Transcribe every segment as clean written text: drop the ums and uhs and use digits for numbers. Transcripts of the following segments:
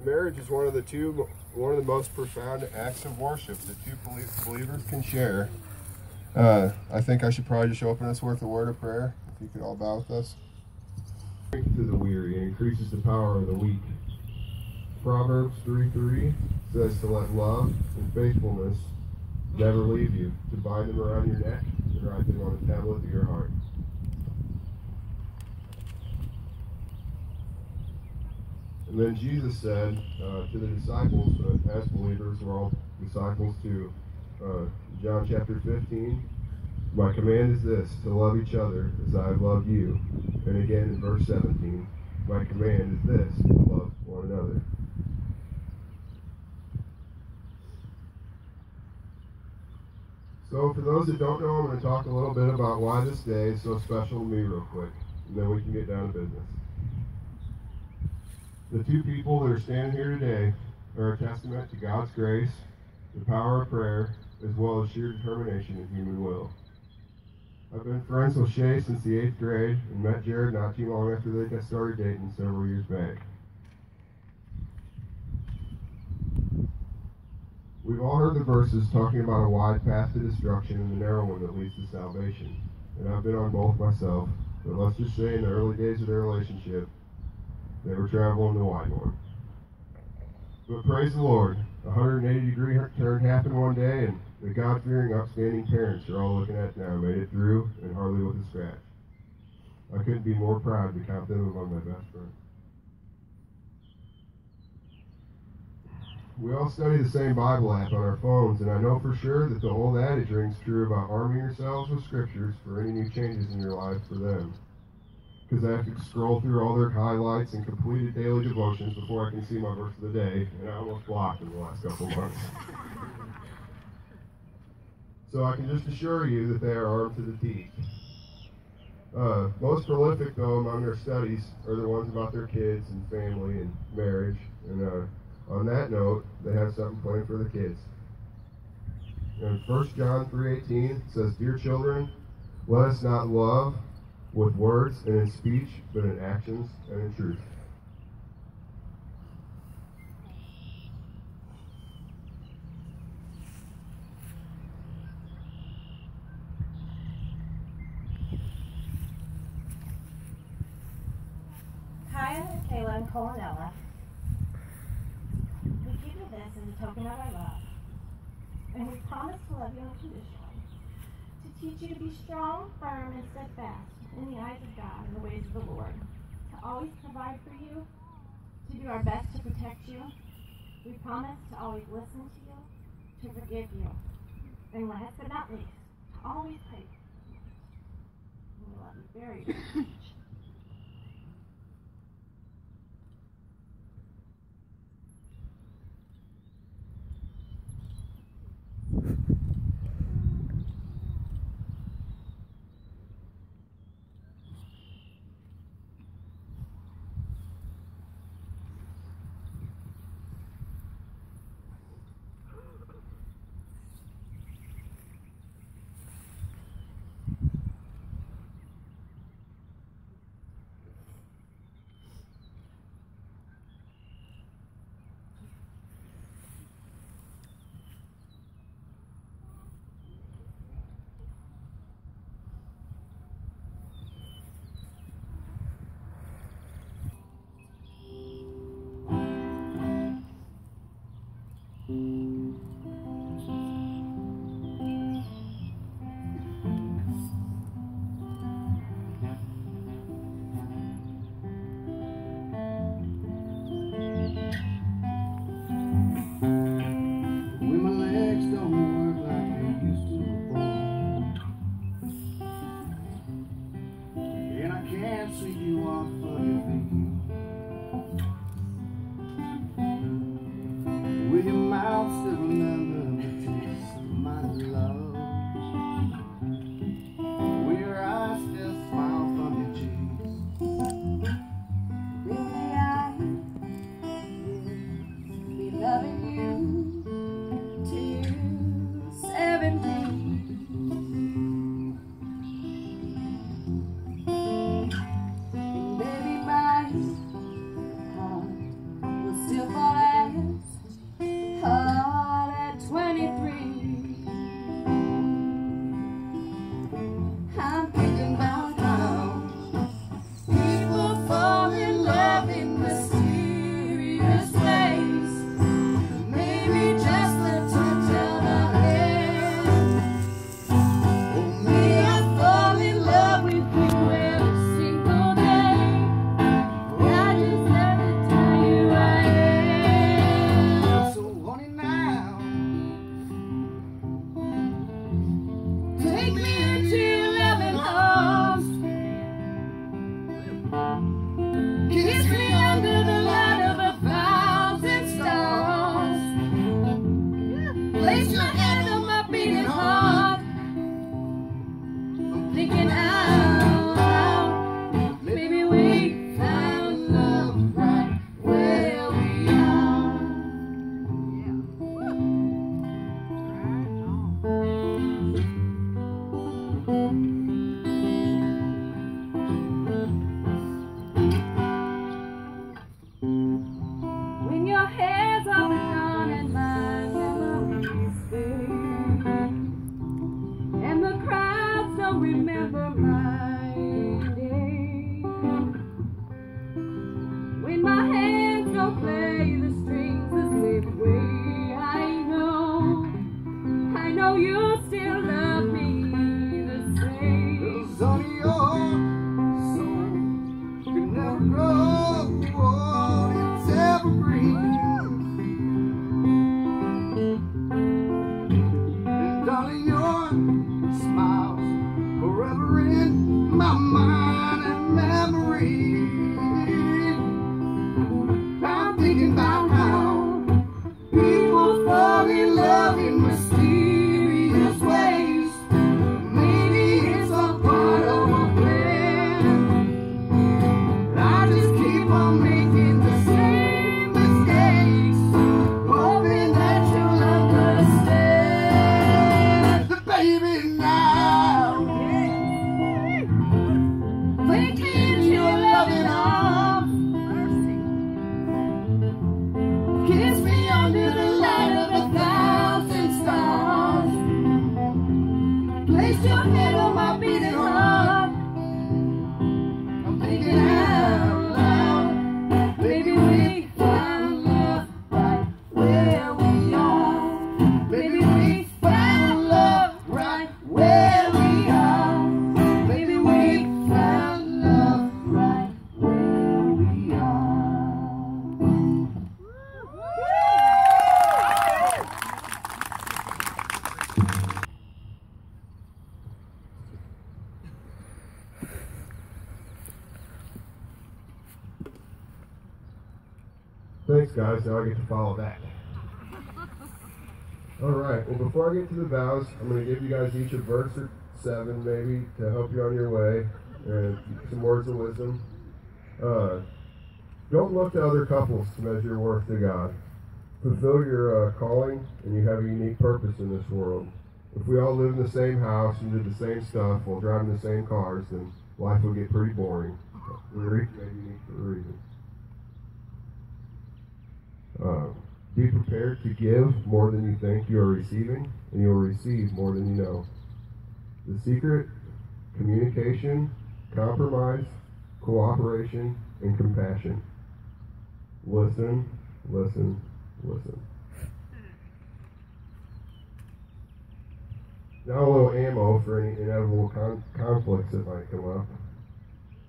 Marriage is one of the most profound acts of worship that two believers can share. I think I should probably just open us with a word of prayer. If you could all bow with us. Strength to the weary and increases the power of the weak. Proverbs 3:3 says to let love and faithfulness never leave you, to bind them around your neck and write them on the tablet of your heart. And then Jesus said to the disciples, but as believers, we're all disciples too. John chapter 15, my command is this, to love each other as I have loved you. And again in verse 17, my command is this, to love one another. So for those that don't know, I'm going to talk a little bit about why this day is so special to me real quick, and then we can get down to business. The two people that are standing here today are a testament to God's grace, the power of prayer, as well as sheer determination and human will. I've been friends with Shae since the 8th grade and met Gerrad not too long after they got started dating several years back. We've all heard the verses talking about a wide path to destruction and the narrow one that leads to salvation, and I've been on both myself, but let's just say in the early days of their relationship, they were traveling the wide one. But praise the Lord, a 180-degree turn happened one day, and the God-fearing, upstanding parents you're all looking at now made it through, and hardly with a scratch. I couldn't be more proud to count them among my best friends. We all study the same Bible app on our phones, and I know for sure that the old adage rings true about arming yourselves with scriptures for any new changes in your life for them. Because I have to scroll through all their highlights and completed daily devotions before I can see my verse of the day, and I almost blocked in the last couple of months. So I can just assure you that they are armed to the teeth. Most prolific, though, among their studies are the ones about their kids and family and marriage, and on that note, they have something planned for the kids. In 1 John 3:18, it says, "Dear children, let us not love with words and in speech, but in actions and in truth." Hi, I'm Kayla and Colanella. We give you this as a token of our love, and we promise to love you unconditionally, to teach you to be strong, firm, and steadfast in the eyes of God and the ways of the Lord, to always provide for you, to do our best to protect you. We promise to always listen to you, to forgive you, and last but not least, to always pray for you. We love you very, very much. rest your head on my beating heart. I'm thinking out loud. Maybe we found love right where we are. Maybe we found love right where we are. Maybe we found love right where we are. Thanks, guys. Now I get to follow that. All right. Well, before I get to the vows, I'm going to give you guys each a verse or 7, maybe, to help you on your way, and some words of wisdom. Don't look to other couples to measure your worth to God. Fulfill your calling, and you have a unique purpose in this world. If we all lived in the same house and did the same stuff while driving the same cars, then life would get pretty boring. We're each made unique for a reason. Be prepared to give more than you think you are receiving, and you will receive more than you know. The secret: communication, compromise, cooperation, and compassion. Listen, listen, listen. Now a little ammo for any inevitable conflicts that might come up.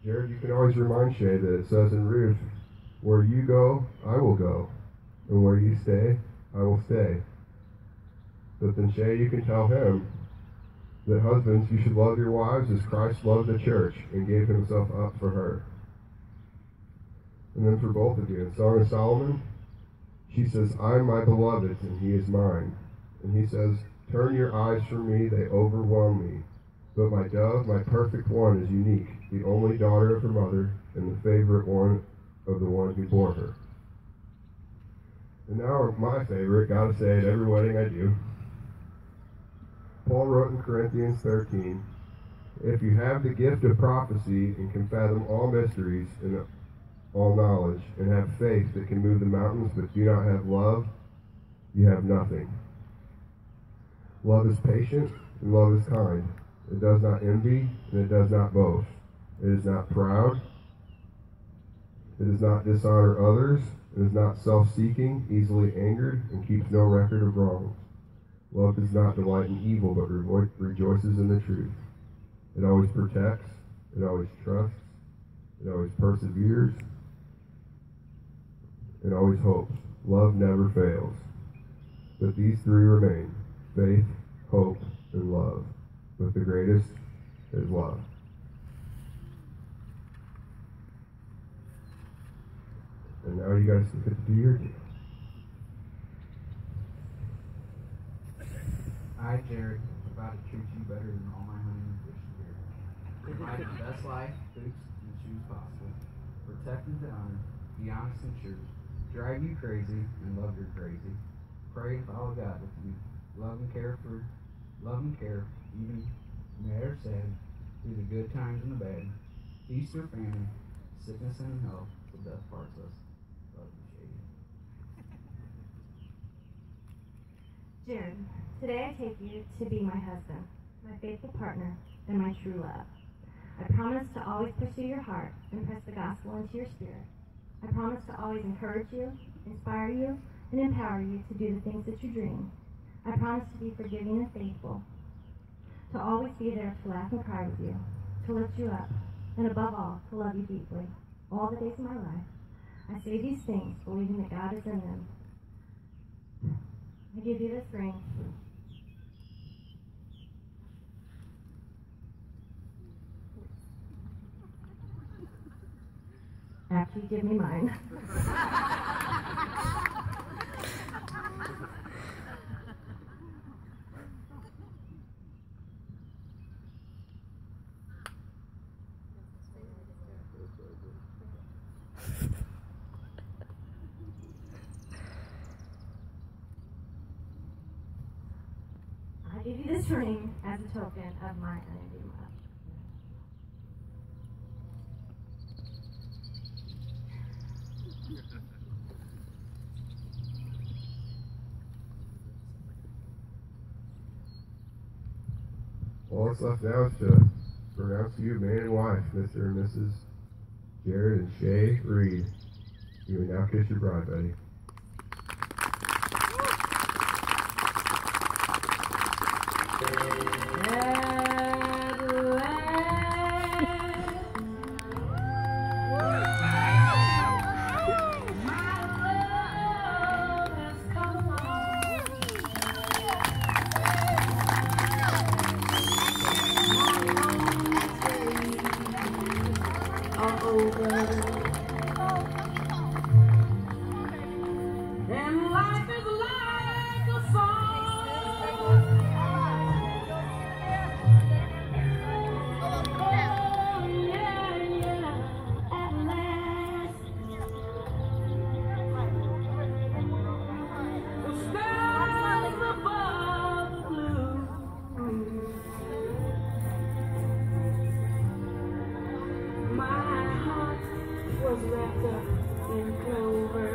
Gerrad, you can always remind Shae that it says in Ruth, "Where you go, I will go. And where you stay, I will stay." But then, Shae, you can tell him that husbands, you should love your wives as Christ loved the church and gave himself up for her. And then for both of you, in Song of Solomon, she says, "I am my beloved's, and he is mine." And he says, "Turn your eyes from me, they overwhelm me. But my dove, my perfect one, is unique, the only daughter of her mother, and the favorite one of the one who bore her." And now my favorite, gotta say at every wedding I do. Paul wrote in Corinthians 13, "If you have the gift of prophecy and can fathom all mysteries and all knowledge, and have faith that can move the mountains but do not have love, you have nothing." Love is patient and love is kind. It does not envy and it does not boast. It is not proud. It does not dishonor others. It is not self-seeking, easily angered, and keeps no record of wrongs. Love does not delight in evil, but rejoices in the truth. It always protects. It always trusts. It always perseveres. It always hopes. Love never fails. But these 3 remain: faith, hope, and love. But the greatest is love. And now you guys get to do your deal. I, Gerrad, vow to treat you better than all my honey and fish here. Provide the best life, boots, and shoes possible. Protect and to honor. Be honest and true. Drive you crazy and love your crazy. Pray and follow God with you. Love and care, even mad or sad, through the good times and the bad. Peace or famine, sickness and health, till death parts us. Love you, Shae. Gerrad, today I take you to be my husband, my faithful partner, and my true love. I promise to always pursue your heart and press the gospel into your spirit. I promise to always encourage you, inspire you, and empower you to do the things that you dream. I promise to be forgiving and faithful, to always be there to laugh and cry with you, to lift you up, and above all, to love you deeply, all the days of my life. I say these things, believing that God is in them. I give you this ring. After you give me mine. I give you this ring as a token of my unending love. All that's left now is to pronounce you man and wife, Mr. and Mrs. Gerrad and Shae Reed. You may now kiss your bride, Betty. And life is like a song. Oh, yeah, yeah, at last. The stars above the blue. My heart was wrapped up in clover.